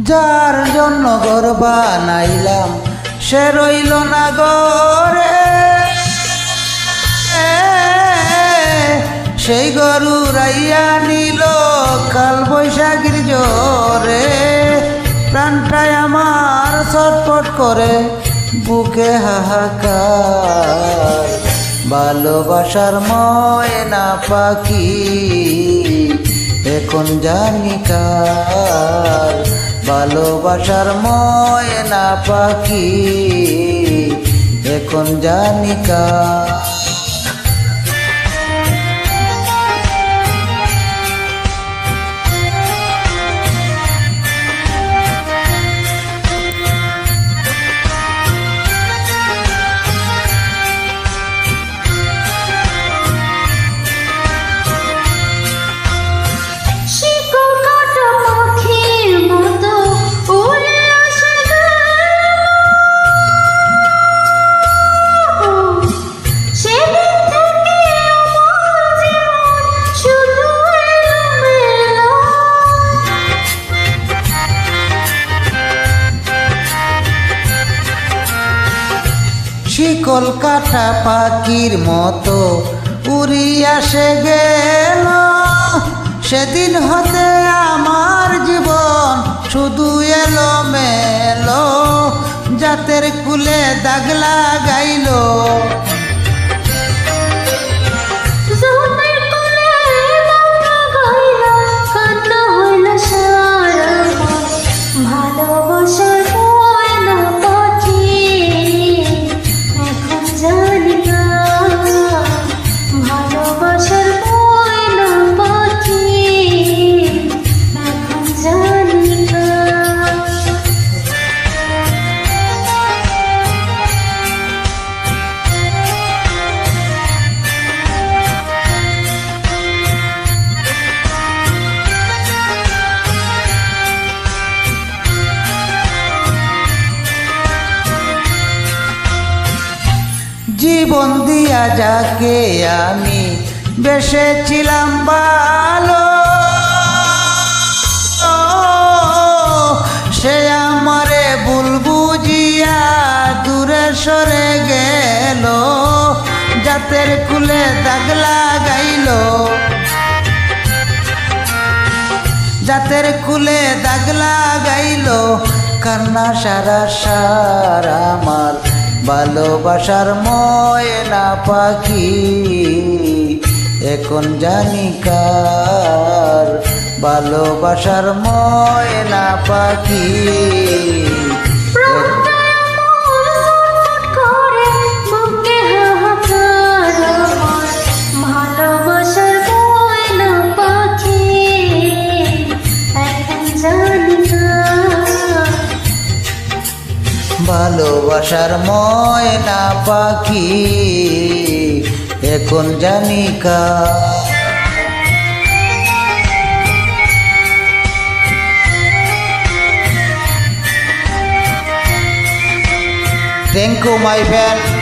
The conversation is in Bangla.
যার জন্য ঘর বানাইলাম সে রইল না গরে, সেই গরু রাইয়া নিল কাল বৈশাখীর জোরে। প্রাণটায় আমার ছটফট করে বুকে হাহাকার, ভালোবাসার ময়না পাখি এখন জানি কার। ভালোবাসার ময়না পাখি এখন জানি কার। শিকল কাটা পাখির মতো উড়িয়া সে গেল, সেদিন হতে আমার জীবন শুধু এলো মেলো। জাতের কুলে দাগ লাগাইল, জীবন দিয়া যাকে আমি বেসেছিলাম ভালো, সে আমারে ভুল বুঝিয়া দূরে সরে গেল। জাতের কুলে দাগ লাগাইল, জাতের কুলে দাগ লাগাইল। কান্না সারা সারা আমার ভালোবাসার ময়না পাখি এখন জানি কার। ভালোবাসার ময়না পাখি ভালোবাসার ময়না পাখি এখন জানি কার। Thank you my friend.